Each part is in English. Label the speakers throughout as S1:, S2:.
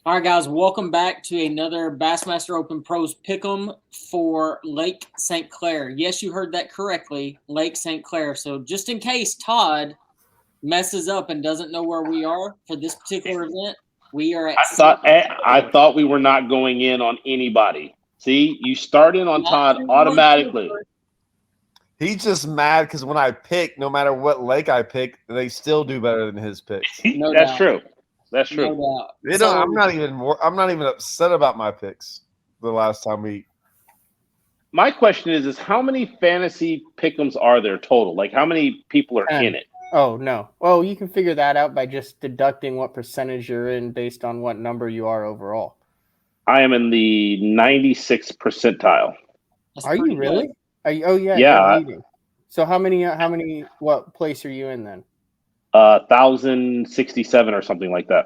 S1: All right, guys, welcome back to another Bassmaster Open Pros Pick'em for Lake St. Clair. Yes, you heard that correctly, Lake St. Clair. So just in case Todd messes up and doesn't know where we are for this particular event, we are at
S2: I thought we were not going in on anybody. See, you start in on
S1: not
S2: Todd
S1: everyone
S2: automatically.
S3: He's just mad because when I pick, no matter what lake I pick, they still do better than his picks.
S1: No
S2: That's
S1: doubt.
S2: true. That's
S1: No
S2: true.
S1: doubt.
S3: They don't.
S1: So,
S3: I'm not even upset about my picks. The last time we,
S2: My question is how many fantasy pickums are there total? Like how many people are in
S4: 10.
S2: it?
S4: Oh, no. Well, you can figure that out by just deducting what percentage you're in based on what number you are overall.
S2: I am in the 96th percentile.
S1: that's
S4: Are
S1: pretty
S4: you really?
S1: good.
S4: Are you, oh, yeah, you're
S2: Yeah,
S4: leading. So what place are you in then?
S2: 1,067 or something like that.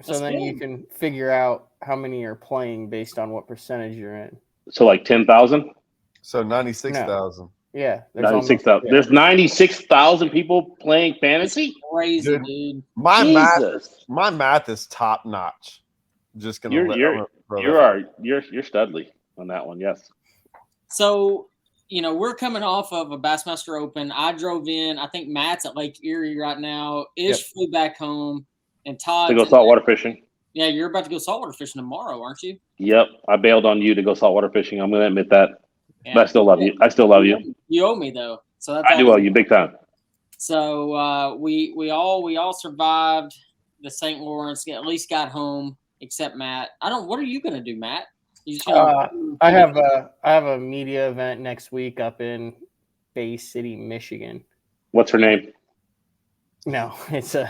S4: So
S1: That's
S4: then you
S1: good.
S4: can figure out how many are playing based on what percentage you're in.
S2: So like 10,000,
S3: so 96,000.
S4: No. Yeah, there's almost
S2: 96,000. There's 96,000 people playing fantasy.
S1: Crazy,
S3: Dude,
S1: dude.
S3: My
S2: Jesus,
S3: math is top notch. Just gonna
S2: you're
S3: let
S2: you're
S3: I'm gonna throw
S2: you
S3: that out.
S2: are you're studly on that one. Yes.
S1: So, we're coming off of a Bassmaster Open. I drove in. I think Matt's at Lake Erie right now. Ish flew back home, and
S2: To
S1: Todd's
S2: go saltwater fishing.
S1: Yeah, you're about to go saltwater fishing tomorrow, aren't you?
S2: Yep, I bailed on you to go saltwater fishing. I'm going to admit that, but
S1: Yeah.
S2: I still love you. I still love you.
S1: You owe me though, so that's
S2: I
S1: all.
S2: do owe you big time.
S1: So we all survived the St. Lawrence. At least got home, except Matt. I don't. What are you gonna do, Matt? You just gonna?
S4: I have a media event next week up in Bay City, Michigan.
S2: What's her name?
S4: No, it's a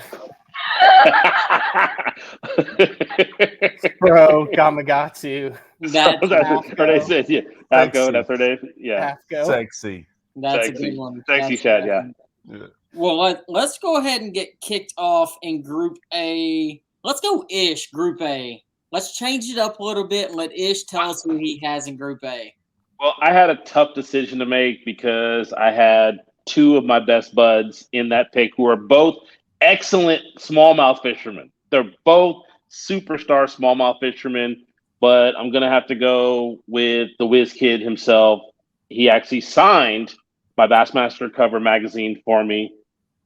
S4: Pro Gamagatsu
S1: That
S2: That's what her name says. Yeah, Halfco.
S3: Sexy.
S2: That's her name. Yeah,
S4: Halfco.
S3: Sexy.
S1: that's a
S2: sexy,
S1: good one.
S2: sexy
S1: That's
S2: Chad. Yeah.
S3: Yeah.
S1: Well, let's go ahead and get kicked off in Group A. Let's go Ish Group A. Let's change it up a little bit and let Ish tell us who he has in Group A.
S2: Well, I had a tough decision to make because I had two of my best buds in that pick who are both excellent smallmouth fishermen. They're both superstar smallmouth fishermen, but I'm gonna have to go with the Whiz Kid himself. He actually signed my Bassmaster cover magazine for me,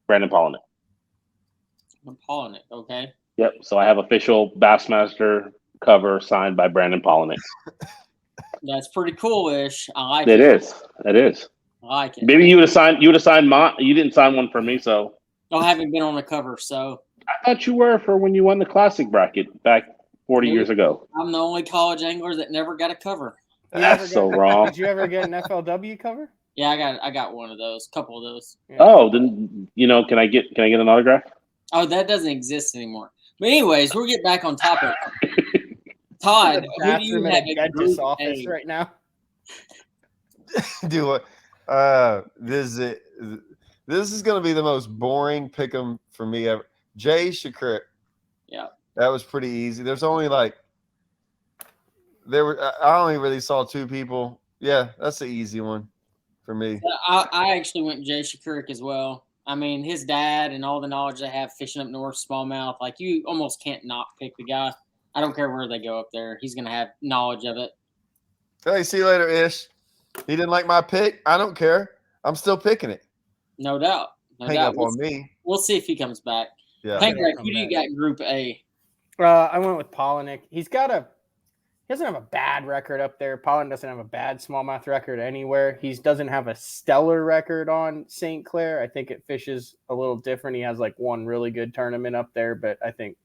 S2: Brandon Pollinek.
S1: I'm calling it, okay?
S2: Yep. So I have official Bassmaster cover signed by Brandon Pollinek.
S1: That's pretty cool, Ish. I like
S2: It
S1: it.
S2: is. It is.
S1: I like it.
S2: Maybe you would have signed. You would have signed mine. You didn't sign one for me, so
S1: I haven't been on the cover, so
S2: I thought you were for when you won the classic bracket back 40 years ago.
S1: I'm the only college angler that never got a cover.
S4: You ever
S2: That's so
S4: get-
S2: wrong.
S4: Did you ever get an FLW cover?
S1: Yeah, I got one of those, couple of those.
S4: Yeah.
S2: Oh, then can I get an autograph?
S1: Oh, that doesn't exist anymore. But anyways, we'll get back on topic. Todd, who do you
S4: Bathroom
S1: have
S4: in a
S1: in
S4: dentist's
S1: Group
S4: office
S1: A?
S4: right now.
S3: Do what? This is gonna be the most boring pick 'em for me ever. Jay Shakir.
S1: Yeah.
S3: That was pretty easy. There's only I only really saw two people. Yeah, that's the easy one for me.
S1: I actually went Jay Shakurik as well. I mean, his dad and all the knowledge they have fishing up north, smallmouth, like you almost can't not pick the guy. I don't care where they go up there. He's going to have knowledge of it.
S3: Hey, see you later, Ish. He didn't like my pick. I don't care. I'm still picking it.
S1: No doubt. No
S3: Hang
S1: doubt.
S3: up on me.
S1: We'll see if he comes back.
S3: Yeah.
S1: Pangrac, who do you got in Group A?
S4: I went with Pollinek. He doesn't have a bad record up there. Pollen doesn't have a bad smallmouth record anywhere. He doesn't have a stellar record on St. Clair. I think it fishes a little different. He has like one really good tournament up there, but I think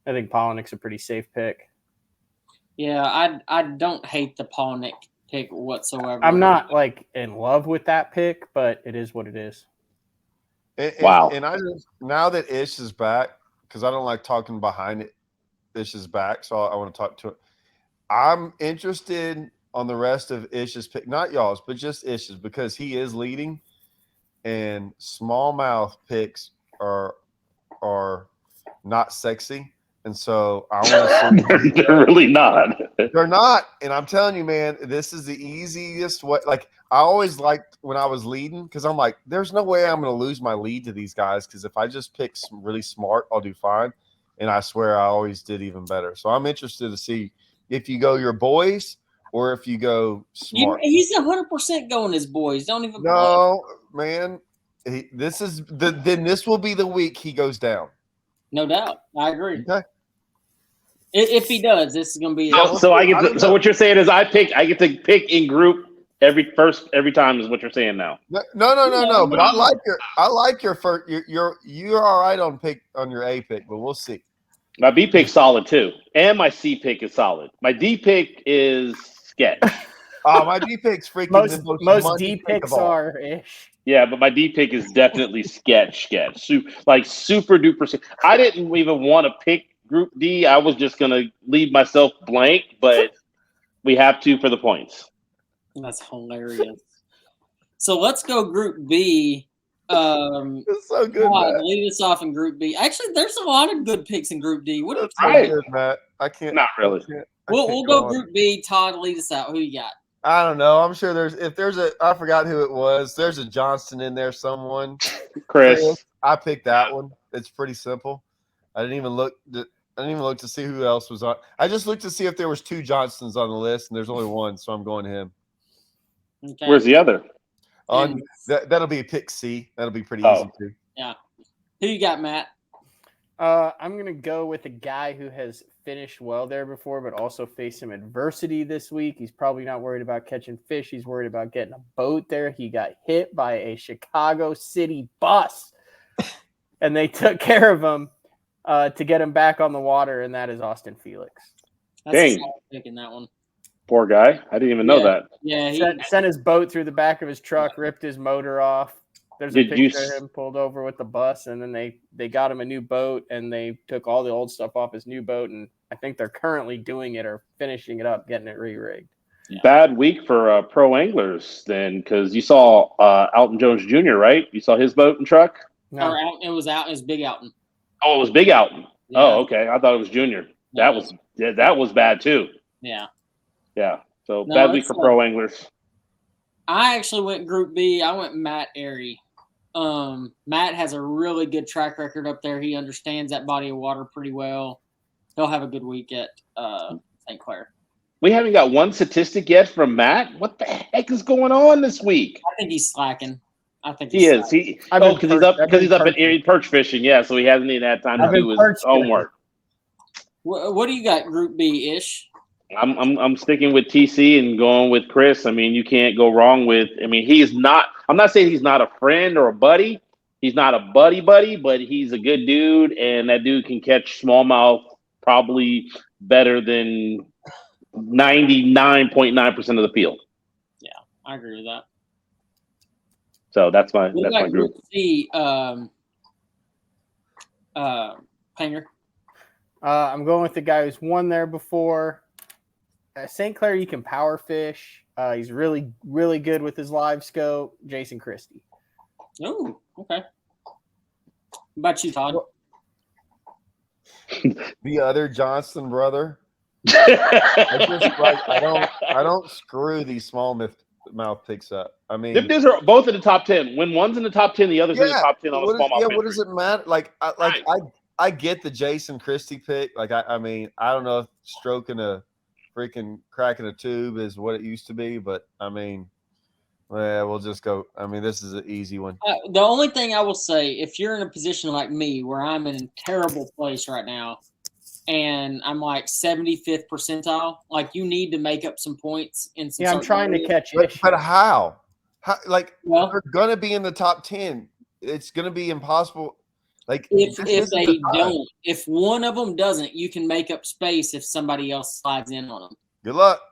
S4: Pollinek's a pretty safe pick.
S1: Yeah, I don't hate the Polnick pick whatsoever.
S4: I'm not like in love with that pick, but it is what it is.
S2: Wow.
S3: And I just now that Ish is back, because I don't like talking behind it. Ish is back, so I want to talk to it. I'm interested on the rest of Ish's pick, not y'all's, but just Ish's, because he is leading, and smallmouth picks are not sexy, and so I want to see.
S2: They're really not.
S3: They're not, and I'm telling you, man, this is the easiest way. Like I always liked when I was leading, because I'm like, there's no way I'm going to lose my lead to these guys, because if I just pick really smart, I'll do fine. and I swear I always did even better. So I'm interested to see if you go your boys or if you go smart.
S1: He's 100% going his boys. Don't even play.
S3: No, man. Then this will be the week he goes down.
S1: No doubt. I agree.
S3: Okay.
S1: If he does, this is going to be.
S2: So what you're saying is I get to pick in group every time is what you're saying now.
S3: No. But I like your first. You're all right on your A pick, but we'll see.
S2: My B pick's solid too, and my C pick is solid. My D pick is sketch.
S3: Oh, my D pick's freaking
S4: most D picks are ish.
S2: Yeah, but my D pick is definitely sketch. Like super duper. I didn't even want to pick Group D. I was just gonna leave myself blank, but we have to for the points.
S1: That's hilarious. So let's go Group B.
S3: It's so good, Matt.
S1: Lead us off in Group B. Actually, there's a lot of good picks in Group D. What are
S3: so good, Matt? I can't.
S2: Not really.
S1: We'll go Group B. Todd, lead us out. Who you got?
S3: I don't know. I'm sure I forgot who it was. There's a Johnston in there, someone.
S2: Chris.
S3: I picked that one. It's pretty simple. I didn't even look to see who else was on. I just looked to see if there was 2 Johnstons on the list, and there's only one, so I'm going to him.
S2: Okay. Where's the other?
S3: That'll be a pick C. That'll be pretty easy too.
S1: Yeah. Who you got, Matt?
S4: I'm gonna go with a guy who has finished well there before, but also faced some adversity this week. He's probably not worried about catching fish. He's worried about getting a boat there. He got hit by a Chicago City bus, and they took care of him to get him back on the water, and that is Austin Felix.
S1: Dang. Picking that one.
S2: Poor guy. I didn't even know that.
S1: Yeah,
S4: he sent his boat through the back of his truck, ripped his motor off. There's a picture of him pulled over with the bus, and then they got him a new boat, and they took all the old stuff off his new boat, and I think they're currently doing it or finishing it up, getting it re-rigged.
S2: Yeah. Bad week for pro anglers then, because you saw Alton Jones Jr., right? You saw his boat and truck?
S1: No, it was Big Alton.
S2: Oh, it was Big Alton. Yeah. Oh, okay. I thought it was Junior. That was bad too.
S1: Yeah.
S2: Yeah. So bad week for pro anglers.
S1: I actually went Group B. I went Matt Airy. Matt has a really good track record up there. He understands that body of water pretty well. He'll have a good week at St. Clair.
S2: We haven't got one statistic yet from Matt. What the heck is going on this week?
S1: I think he's slacking. I think
S2: he is. Because he's up in Erie perch fishing. Yeah, so he hasn't even had time to do his homework.
S1: What do you got, Group B ish?
S2: I'm sticking with TC and going with Chris. I mean, you can't go wrong with. I mean, he's not. I'm not saying he's not a friend or a buddy. He's not a buddy, but he's a good dude, and that dude can catch smallmouth probably better than 99.9% of the field.
S1: Yeah, I agree with that.
S2: So that's my group.
S1: C, Pangrac.
S4: I'm going with the guy who's won there before. St. Clair, you can power fish. He's really, really good with his live scope. Jason Christie.
S1: Oh, okay. What about you, Todd?
S3: The other Johnston brother. I don't screw these smallmouth picks up. I mean,
S2: these are both in the top 10. When one's in the top 10, the other's in the top 10 on a smallmouth.
S3: Yeah, what does it matter? I get the Jason Christie pick. I mean, I don't know if stroking a freaking cracking a tube is what it used to be, but I mean, we'll just go. I mean, this is an easy one.
S1: The only thing I will say, if you're in a position like me where I'm in a terrible place right now and I'm like 75th percentile, like you need to make up some points in some.
S4: Yeah, I'm trying to catch
S3: it. But how? They're going to be in the top 10. It's going to be impossible. Like
S1: if they don't, if one of them doesn't, you can make up space if somebody else slides in on them.
S3: Good luck.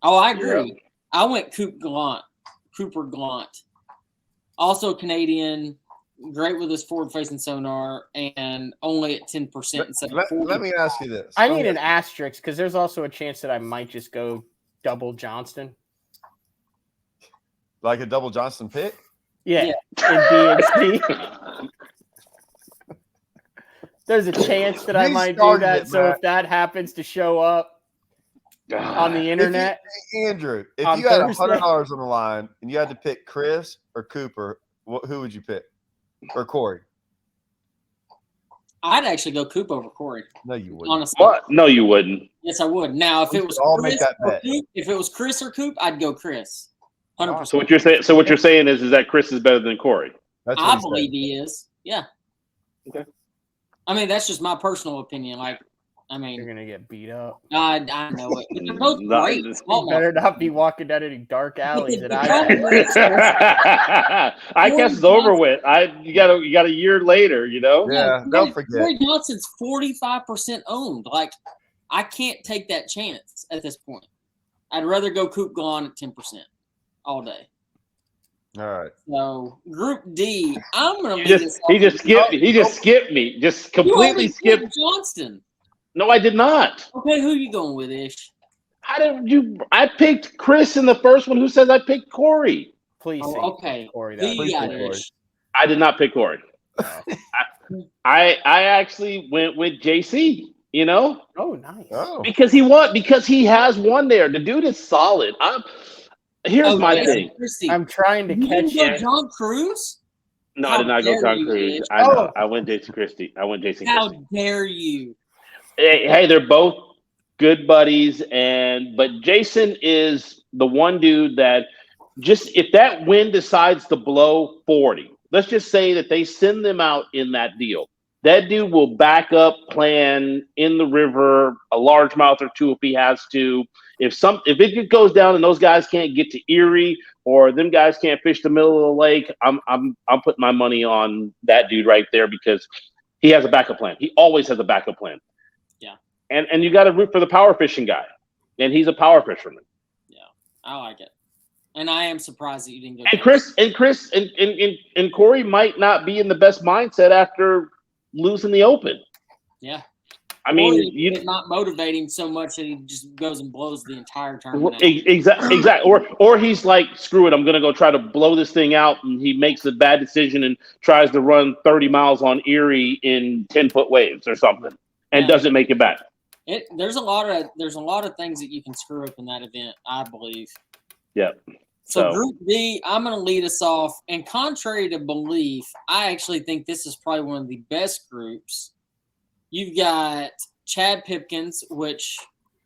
S1: Oh, I agree. Yeah. I went Cooper Gallant, also Canadian, great with his forward-facing sonar, and only at 10% instead of 40%.
S3: Let me ask you this.
S4: I need an asterisk because there's also a chance that I might just go double Johnston.
S3: Like a double Johnston pick?
S4: Yeah. In B and C. There's a chance that I might do that. So if that happens to show up on the internet.
S3: Andrew, if you had $100 on the line and you had to pick Chris or Cooper, who would you pick? Or Corey?
S1: I'd actually go Coop over Corey.
S3: No, you wouldn't.
S1: Honestly,
S2: What? No, you wouldn't.
S1: yes, I would. Now, if
S3: We
S1: it was
S3: should all make
S1: Chris
S3: that
S1: or
S3: bet.
S1: Coop, if it was Chris or Coop, I'd go Chris. 100%.
S2: So what you're saying is that Chris is better than Corey.
S3: That's
S1: I
S3: what he
S1: believe
S3: said.
S1: he is. Yeah.
S2: Okay.
S1: I mean, that's just my personal opinion. Like, I
S4: You're
S1: mean,
S4: gonna get beat up.
S1: I know it. But they're both
S2: No,
S1: great.
S2: it's-
S4: You better not be walking down any dark alleys that I
S1: problem
S4: have.
S2: I guess it's over with. You got a year later, you know.
S3: Yeah, don't forget.
S1: Corey Johnson's 45% owned. Like, I can't take that chance at this point. I'd rather go Coop Gone at 10% all day.
S3: All right.
S1: So Group D, I'm gonna
S2: He just skipped me. He just skipped me. Just
S1: You
S2: completely
S1: already
S2: skipped.
S1: picked Johnston.
S2: No, I did not.
S1: Okay, who you going with, Ish?
S2: How did you? I picked Chris in the first one. Who says I picked Corey?
S4: Please
S1: Oh,
S4: say
S1: okay.
S4: Corey.
S1: Who
S4: That
S1: you
S3: Please
S1: got,
S3: pick Corey.
S1: Ish?
S2: I did not pick Corey. I actually went with JC. You know,
S4: oh, nice.
S3: Oh.
S2: because he has one there. The dude is solid. Here's my
S1: Jason
S2: thing.
S1: Christie.
S4: I'm trying to
S1: You
S4: catch
S1: didn't go
S4: you.
S1: John Cruz?
S2: No,
S1: How
S2: I did not go
S1: dare
S2: Tom
S1: you,
S2: Cruise.
S1: Ish.
S2: I know.
S4: Oh.
S2: I went Jason Christie.
S1: How dare you?
S2: Hey, they're both good buddies, but Jason is the one dude that just if that wind decides to blow 40, let's just say that they send them out in that deal. That dude will back up, plan in the river, a largemouth or two if he has to. If it goes down and those guys can't get to Erie or them guys can't fish the middle of the lake, I'm putting my money on that dude right there because he has a backup plan. He always has a backup plan.
S1: Yeah.
S2: And you got to root for the power fishing guy, and he's a power fisherman.
S1: Yeah, I like it. And I am surprised that you didn't go.
S2: And Chris and Corey might not be in the best mindset after losing the Open.
S1: Yeah.
S2: I mean,
S1: you did not motivate him so much that he just goes and blows the entire tournament.
S2: Exactly. Or he's like, screw it, I'm gonna go try to blow this thing out, and he makes a bad decision and tries to run 30 miles on Erie in 10-foot waves or something, and doesn't make it back.
S1: There's a lot of things that you can screw up in that event, I believe.
S2: Yeah.
S1: So Group D, I'm going to lead us off. And contrary to belief, I actually think this is probably one of the best groups. You've got Chad Pipkins, which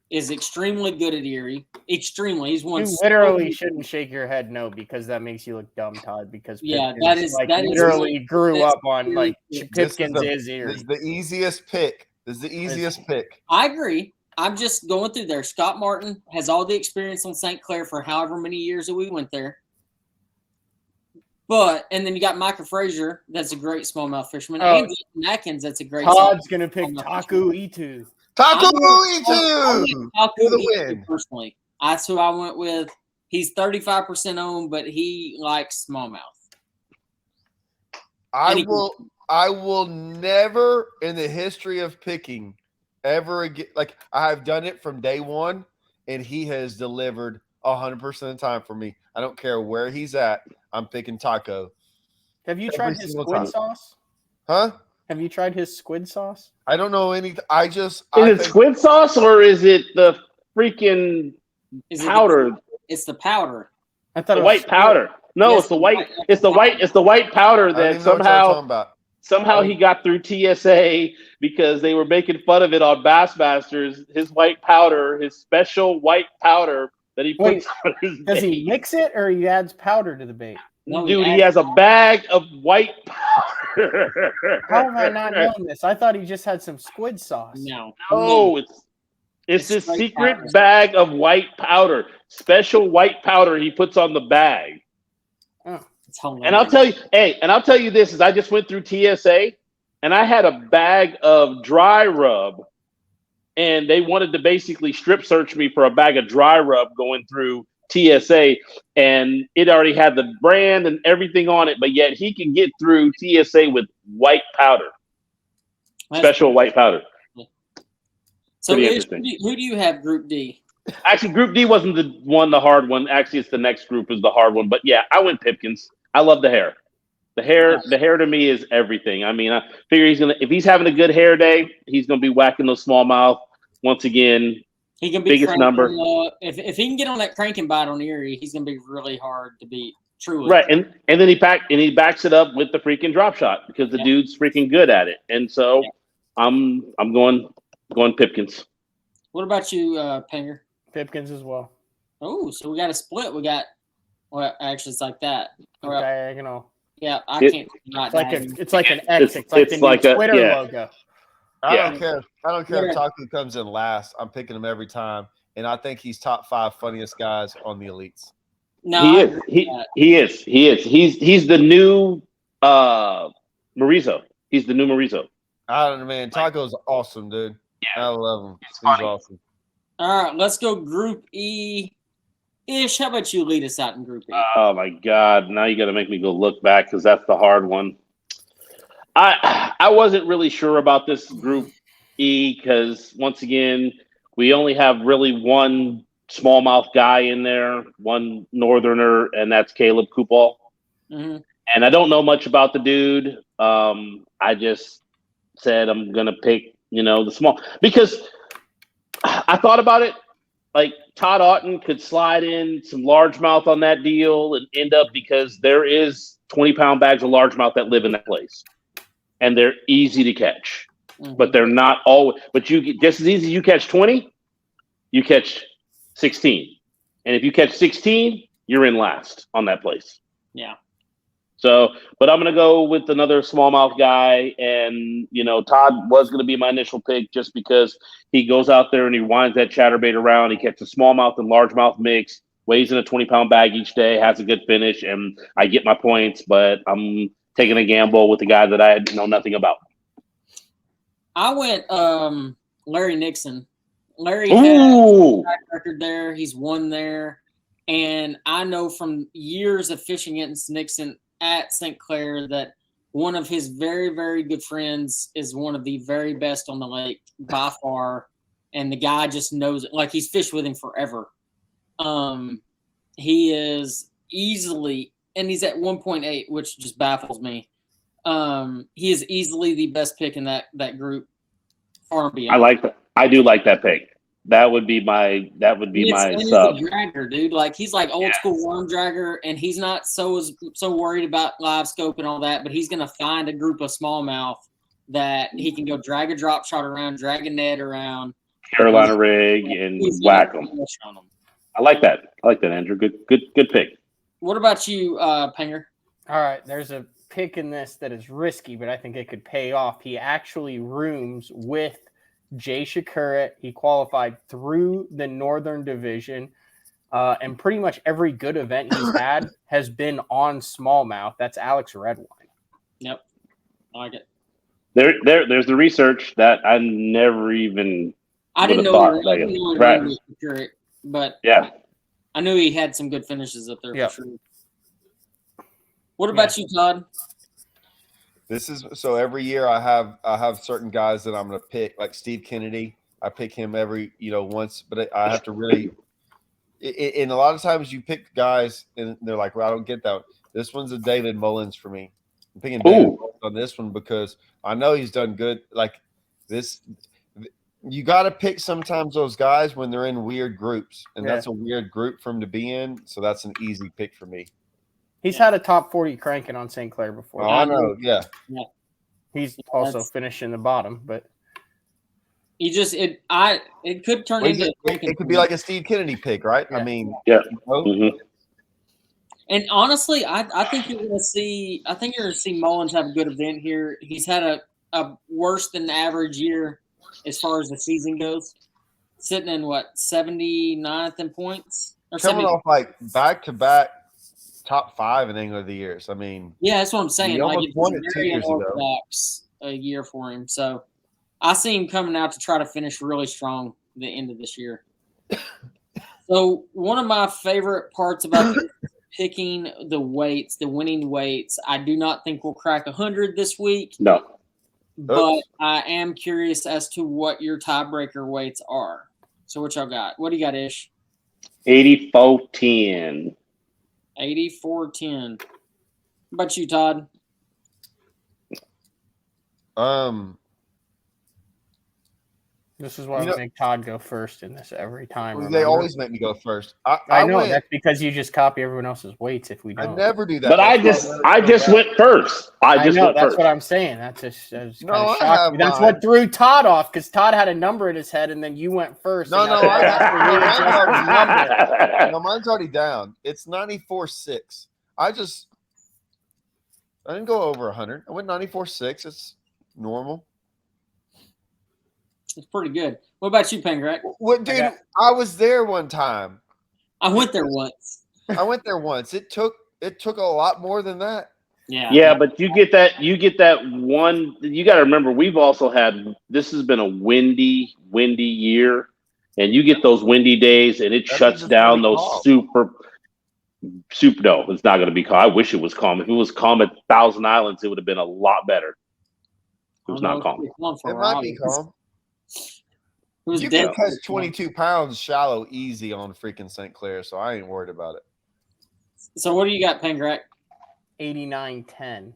S1: is extremely good at Erie. Extremely. He's won.
S4: You literally shouldn't shake your head no because that makes you look dumb, Todd. Because
S1: yeah,
S4: Pipkins,
S1: that is
S4: literally grew up on like
S3: This
S4: Pipkins is
S3: This
S4: Erie.
S3: is the easiest pick. Pick.
S1: I agree. I'm just going through there. Scott Martin has all the experience on St. Clair for however many years that we went there. And then you got Micah Frazier, that's a great smallmouth fisherman. And Jason Atkins, that's a great.
S4: Todd's going to pick Taku Itu.
S3: Taku Itu!
S1: Taku
S3: the
S1: Itu
S3: win.
S1: personally. That's who I went with. He's 35% owned, but he likes smallmouth.
S3: I will never in the history of picking ever again. Like I have done it from day one, and he has delivered 100% of the time for me. I don't care where he's at. I'm picking Taco.
S4: Have you tried his squid sauce?
S3: Huh?
S4: Have you tried his squid sauce?
S3: I don't know anything.
S2: Is it squid sauce or is it the freaking powder?
S1: It's the powder.
S4: I thought
S2: the
S4: it was
S2: white powder. No,
S1: Yes,
S2: it's the white. It's the white powder that somehow he got through TSA because they were making fun of it on Bassmasters. His white powder, his special white powder that he puts on his bait.
S4: Does he mix it or he adds powder to the bait?
S1: No,
S2: dude, he has a bag of white powder.
S4: How have I not known this? I thought he just had some squid sauce.
S2: No, it's this secret bag of white powder, special white powder he puts on the bag.
S4: Oh,
S2: and I'll tell you this: is I just went through TSA, and I had a bag of dry rub, and they wanted to basically strip search me for a bag of dry rub going through TSA, and it already had the brand and everything on it, but yet he can get through TSA with white powder, special white powder.
S1: So who do you have Group D?
S2: Actually, Group D wasn't the hard one. Actually, it's the next group is the hard one. But yeah, I went Pipkins. I love the hair. The hair to me is everything. I mean, I figure if he's having a good hair day, he's gonna be whacking those smallmouth once again.
S1: He can be
S2: biggest number.
S1: If he can get on that cranking bite on Erie, he's gonna be really hard to beat. Truly.
S2: Right, and then he backs it up with the freaking drop shot because the dude's freaking good at it. And so I'm going Pipkins.
S1: What about you, Panger?
S4: Pipkins as well.
S1: Oh, so we got a split. We got well, actually, it's like that. Well,
S4: Diagonal.
S1: yeah,
S2: It-
S1: not
S4: It's like an X. It's like the new
S2: like a-
S4: Twitter
S2: yeah.
S4: logo.
S3: I
S2: Yeah.
S3: don't care. I don't care
S1: Yeah.
S3: if Taku comes in last. I'm picking him every time, and I think he's top 5 funniest guys on the elites.
S1: No,
S2: He
S1: I
S2: is.
S1: agree with that.
S2: He is. He's the new Marizo. He's the new Marizo.
S3: I don't know, man. Taco's awesome, dude.
S2: Yeah.
S3: I love him. He's
S2: funny.
S3: awesome.
S1: All right, let's go Group E. Ish, how about you lead us out in Group E?
S2: Oh my God! Now you got to make me go look back because that's the hard one. I wasn't really sure about this Group E because once again we only have really one smallmouth guy in there, one northerner, and that's Caleb Kupal.
S1: Mm-hmm.
S2: And I don't know much about the dude. I just said I'm gonna pick, the small because I thought about it. Like Todd Auten could slide in some largemouth on that deal and end up because there is 20-pound bags of largemouth that live in that place, and they're easy to catch.
S1: Mm-hmm.
S2: But they're not always. But you get just as easy as you catch 20, you catch 16, and if you catch 16, you're in last on that place.
S1: Yeah.
S2: So, but I'm going to go with another smallmouth guy. And, Todd was going to be my initial pick just because he goes out there and he winds that chatterbait around. He catches smallmouth and largemouth mix, weighs in a 20-pound bag each day, has a good finish, and I get my points. But I'm taking a gamble with the guy that I know nothing about.
S1: I went Larry Nixon. Larry had a track record there. He's won there. And I know from years of fishing against Nixon at St. Clair that one of his very, very good friends is one of the very best on the lake by far. And the guy just knows it. Like, he's fished with him forever. He is easily, and he's at 1.8, which just baffles me. He is easily the best pick in that group. Far and beyond.
S2: I like that. I do like that pick. That would be my sub.
S1: He's a dragger, dude. Like, he's like old school worm dragger, and he's not so worried about live scope and all that, but he's gonna find a group of smallmouth that he can go drag a drop shot around, drag a net around,
S2: Carolina rig, and whack them. I like that. Andrew. Good pick.
S1: What about you, Panger?
S4: All right, there's a pick in this that is risky, but I think it could pay off. He actually rooms with Jay Shakura. He qualified through the Northern Division, and pretty much every good event he's had has been on smallmouth. That's Alex Redwine.
S1: Yep, I like it.
S2: There's the research that I never even.
S1: I didn't know he but
S2: yeah,
S1: I knew he had some good finishes up there for sure. What about you, Todd?
S3: This is so every year I have certain guys that I'm going to pick, like Steve Kennedy. I pick him every once, but I have to really. And a lot of times you pick guys and they're like, "Well, I don't get that." This one's a David Mullins for me. I'm picking David Mullins on this one because I know he's done good. Like this, you got to pick sometimes those guys when they're in weird groups, and that's a weird group for him to be in. So that's an easy pick for me.
S4: He's had a top 40 cranking on St. Clair before.
S3: Oh, I know, yeah.
S4: He's also finished in the bottom, but
S1: it could turn into
S3: it could be like a Steve Kennedy pick, right?
S4: Yeah.
S3: I mean,
S2: Mm-hmm.
S1: And honestly, I think you're going to see. I think you're going to see Mullins have a good event here. He's had a worse than average year as far as the season goes, sitting in 79th in points or
S3: coming off like back to back top 5 in Angler of the Years. I mean,
S1: yeah, that's what I'm saying.
S3: He almost won it 2
S1: very
S3: years ago.
S1: unorthodox a year for him. So I see him coming out to try to finish really strong at the end of this year. So one of my favorite parts about picking the weights, the winning weights, I do not think we'll crack 100 this week.
S2: No.
S1: But I am curious as to what your tiebreaker weights are. So what y'all got? What do you got, Ish?
S2: 84-10.
S1: 84-10. What about you, Todd?
S4: This is why we make Todd go first in this every time.
S3: They
S4: remember?
S3: always make me go first.
S4: I know that's because you just copy everyone else's weights. If we don't,
S3: I never do that.
S2: But I just went first. I know that's
S4: what I'm saying. That's
S3: no, I have
S4: that's what threw Todd off because Todd had a number in his head and then you went first.
S3: No, mine's already down. It's 94.6. I didn't go over 100. I went 94.6. It's normal.
S1: It's pretty good. What about you, Pangrac?
S3: What, dude? I was there one time.
S1: I went there once.
S3: It took a lot more than that.
S2: Yeah, but you get that one. You got to remember, we've also had. This has been a windy year, and you get those windy days, and it shuts down those super. No, it's not going to be calm. I wish it was calm. If it was calm at Thousand Islands, it would have been a lot better. It was not calm.
S3: It might be calm. You can catch 22 pounds shallow easy on freaking St. Clair, so I ain't worried about it.
S1: So what do you got, Pangrac?
S4: 89.10.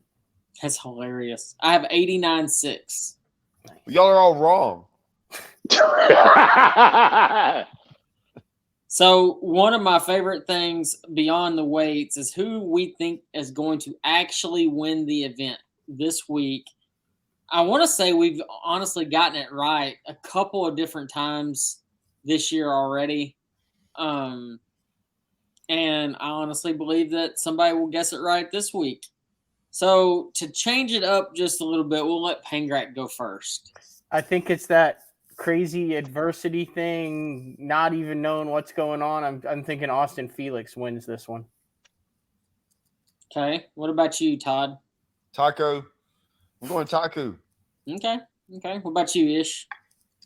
S1: That's hilarious. I have 89.6.
S3: Y'all are all wrong.
S1: So one of my favorite things beyond the weights is who we think is going to actually win the event this week. I want to say we've honestly gotten it right a couple of different times this year already. And I honestly believe that somebody will guess it right this week. So to change it up just a little bit, we'll let Pangrac go first.
S4: I think it's that crazy adversity thing, not even knowing what's going on. I'm thinking Austin Felix wins this one.
S1: Okay. What about you, Todd?
S3: Taco. I'm going Taku.
S1: Okay. What about you, Ish?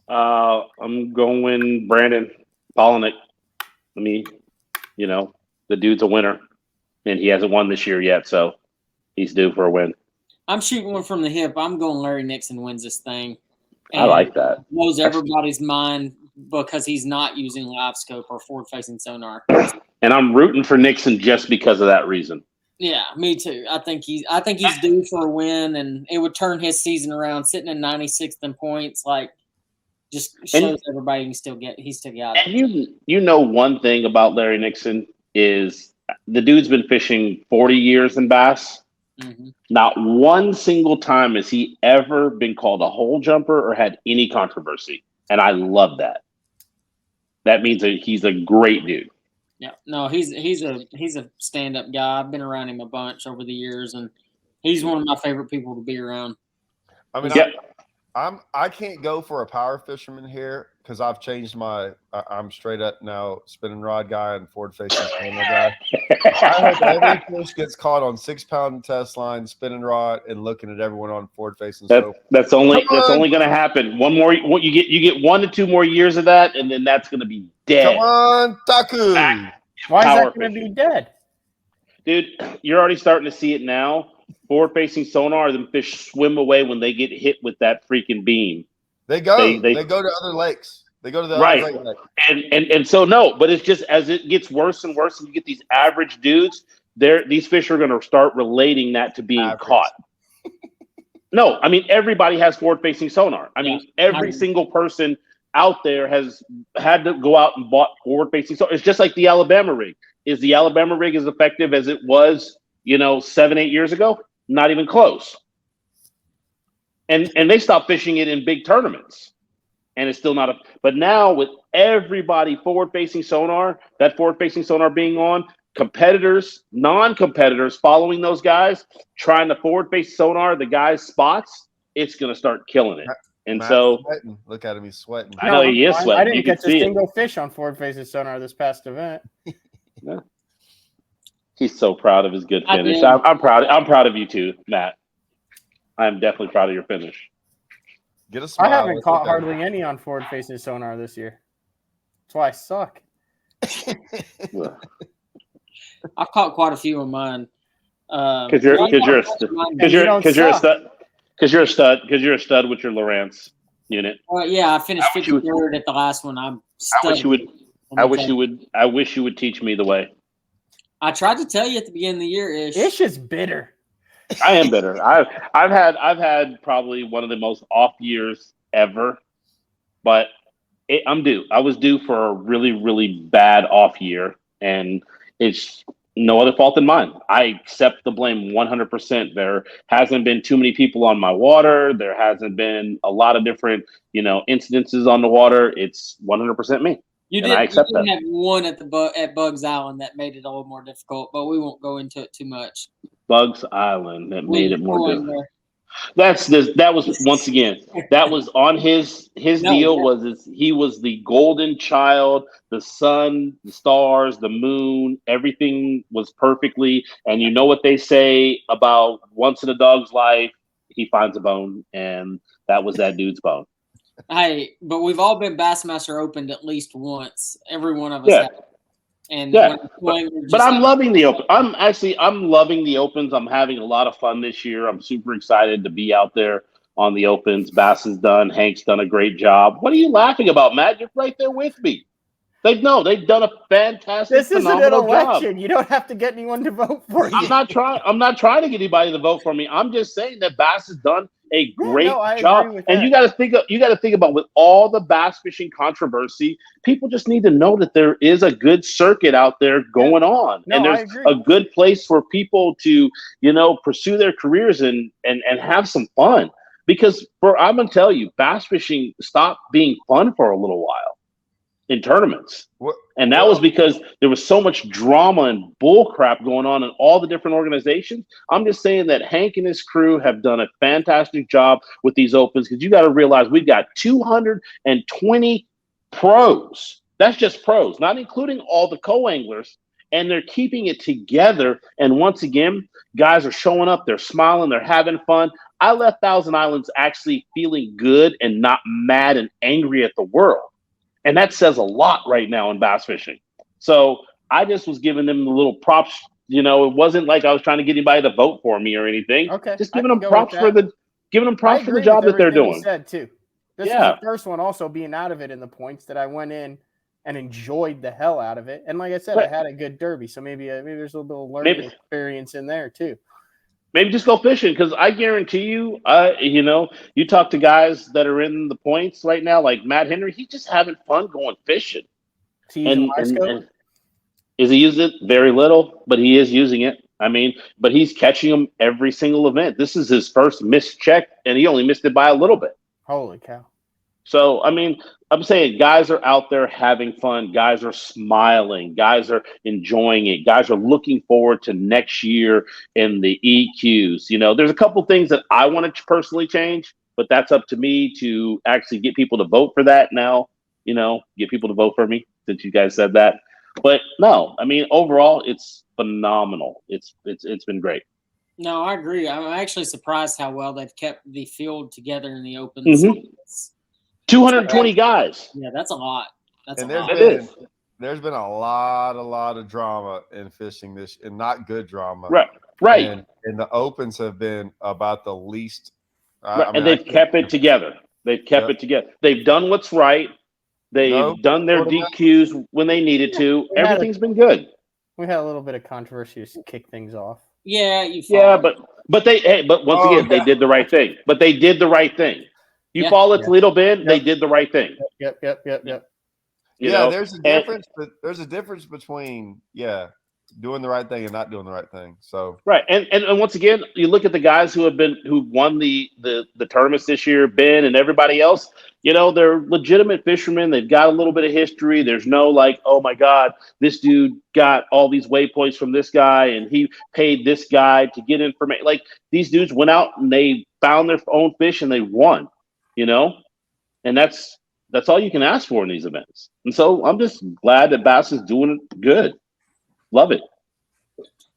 S2: I'm going Brandon Polinick. I mean, the dude's a winner, and he hasn't won this year yet, so he's due for a win.
S1: I'm shooting one from the hip. I'm going Larry Nixon wins this thing.
S2: I like that.
S1: Blows everybody's mind because he's not using live scope or forward-facing sonar.
S2: And I'm rooting for Nixon just because of that reason.
S1: Yeah, me too. I think he's due for a win, and it would turn his season around. Sitting in 96th in points, just shows everybody he's still got it.
S2: And you know one thing about Larry Nixon is the dude's been fishing 40 years in bass.
S1: Mm-hmm.
S2: Not one single time has he ever been called a hole jumper or had any controversy, and I love that. That means that he's a great dude.
S1: Yeah, no, he's a stand-up guy. I've been around him a bunch over the years, and he's one of my favorite people to be around.
S3: I mean, I can't go for a power fisherman here because I've changed I'm straight up now spinning rod guy and forward facing camera guy. I hope every fish gets caught on 6-pound test line, spinning rod, and looking at everyone on forward facing.
S2: That's only going to happen. One more, you get 1 to 2 more years of that, and then that's going to be dead.
S3: Come on, Taku.
S4: Why is that going to be dead?
S2: Dude, you're already starting to see it now. Forward-facing sonar, them fish swim away when they get hit with that freaking beam.
S3: They go. They go to other lakes. They go to the other lake.
S2: And so no, but it's just as it gets worse and worse, and you get these average dudes. These fish are going to start relating that to being caught. No, I mean everybody has forward-facing sonar. I mean every single person out there has had to go out and bought forward-facing sonar. It's just like the Alabama rig. Is the Alabama rig as effective as it was, 7-8 years ago? Not even close. And they stopped fishing it in big tournaments. And it's still not but now with everybody forward-facing sonar, that forward-facing sonar being on, competitors, non-competitors following those guys, trying to forward-face sonar the guys' spots, it's going to start killing it. And
S3: Matt's
S2: so
S3: sweating. Look at him, he's sweating.
S2: I know he is sweating.
S4: I didn't catch a single fish on forward-facing sonar this past event.
S2: Yeah. He's so proud of his good finish. I'm proud. I'm proud of you too, Matt. I'm definitely proud of your finish.
S3: Get a smile.
S4: I haven't caught hardly any on forward-facing sonar this year. That's why I suck.
S1: I've caught quite a few of mine.
S2: Because you're a stud with your Lowrance unit.
S1: Well, yeah, I finished 53rd at the last one. I wish you would teach me the way. I tried to tell you at the beginning of the year, Ish.
S4: Ish is bitter.
S2: I am bitter. I've had probably one of the most off years ever but I'm due. I was due for a really, really bad off year, and it's no other fault than mine. I accept the blame 100%. There hasn't been too many people on my water. There hasn't been a lot of different, incidences on the water. It's 100% me. I accept that.
S1: Have one at Bugs Island that made it a little more difficult, but we won't go into it too much.
S2: Bugs Island that made it more difficult. That was once again, that was on his deal. Was he was the golden child, the sun, the stars, the moon, everything was perfectly. And you know what they say about once in a dog's life, he finds a bone, and that was that dude's bone.
S1: Hey, but we've all been Bassmaster Opened at least once. Every one of us have. And
S2: but I'm loving the open. I'm loving the opens. I'm having a lot of fun this year. I'm super excited to be out there on the opens. Bass is done. Hank's done a great job. What are you laughing about, Matt? You're right there with me. They've done a fantastic.
S4: This isn't an election. Job. You don't have to get anyone to vote for you.
S2: I'm not trying to get anybody to vote for me. I'm just saying that Bass has done a great job. And you got to think about, with all the bass fishing controversy, people just need to know that there is a good circuit out there going on, and there's a good place for people to pursue their careers and have some fun. Because I'm gonna tell you, bass fishing stopped being fun for a little while in tournaments. And that was because there was so much drama and bull crap going on in all the different organizations. I'm just saying that Hank and his crew have done a fantastic job with these opens, because you got to realize we've got 220 pros. That's just pros, not including all the co-anglers, and they're keeping it together. And once again, guys are showing up, they're smiling, they're having fun. I left Thousand Islands actually feeling good and not mad and angry at the world. And that says a lot right now in bass fishing. So I just was giving them the little props. It wasn't like I was trying to get anybody to vote for me or anything.
S4: Okay.
S2: Just giving them props for the job that they're doing.
S4: Said too. This is the first one also being out of it in the points that I went in and enjoyed the hell out of it. And like I said, I had a good derby. So maybe there's a little bit of learning experience in there too.
S2: Maybe just go fishing, because I guarantee you, you talk to guys that are in the points right now, like Matt Henry, he's just having fun going fishing. And is he using it? Very little, but he is using it. But he's catching them every single event. This is his first missed check, and he only missed it by a little bit.
S4: Holy cow.
S2: So, I'm saying guys are out there having fun. Guys are smiling. Guys are enjoying it. Guys are looking forward to next year in the EQs. There's a couple things that I want to personally change, but that's up to me to actually get people to vote for that now. Get people to vote for me, since you guys said that. But no, overall, it's phenomenal. It's been great.
S1: No, I agree. I'm actually surprised how well they've kept the field together in the opens.
S2: 220 guys.
S1: Yeah, that's a lot.
S3: There's been a lot of drama in fishing and not good drama.
S2: Right.
S3: And the opens have been about the least.
S2: And they've kept it together. They've kept it together. They've done what's right. They've done their DQs when they needed to. Everything's been good.
S4: We had a little bit of controversy to kick things off.
S1: Yeah,
S2: but once again, they did the right thing. But they did the right thing. You fall at Toledo Bend, they did the right thing.
S4: Yep.
S3: There's a difference, but there's a difference between doing the right thing and not doing the right thing. So
S2: right, and once again, you look at the guys who won the tournaments this year, Ben and everybody else. They're legitimate fishermen. They've got a little bit of history. There's no like, oh my God, this dude got all these waypoints from this guy, and he paid this guy to get information. Like, these dudes went out and they found their own fish and they won. And that's all you can ask for in these events. And so I'm just glad that Bass is doing it good. Love it.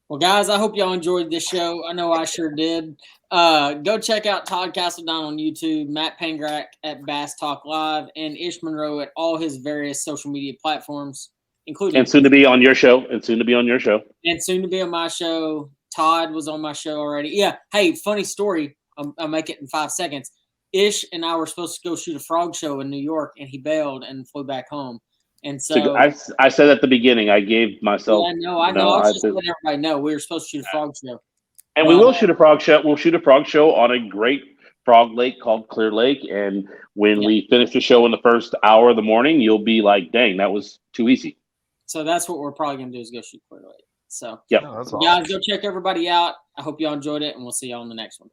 S1: Well, guys, I hope y'all enjoyed this show. I know I sure did. Go check out Todd Castledine on YouTube, Matt Pangrac at Bass Talk Live, and Ish Monroe at all his various social media platforms, including
S2: and soon to be on your show. And soon to be on my show. Todd was on my show already. Yeah. Hey, funny story. I'll make it in 5 seconds. Ish and I were supposed to go shoot a frog show in New York, and he bailed and flew back home. And so I said at the beginning, I gave myself. Yeah, I know. I was just letting everybody know we were supposed to shoot a frog show. And we will shoot a frog show. We'll shoot a frog show on a great frog lake called Clear Lake. And when we finish the show in the first hour of the morning, you'll be like, dang, that was too easy.
S1: So that's what we're probably going to do is go shoot Clear Lake. So,
S2: yep.
S3: Oh, that's
S1: guys, go check everybody out. I hope y'all enjoyed it, and we'll see y'all on the next one.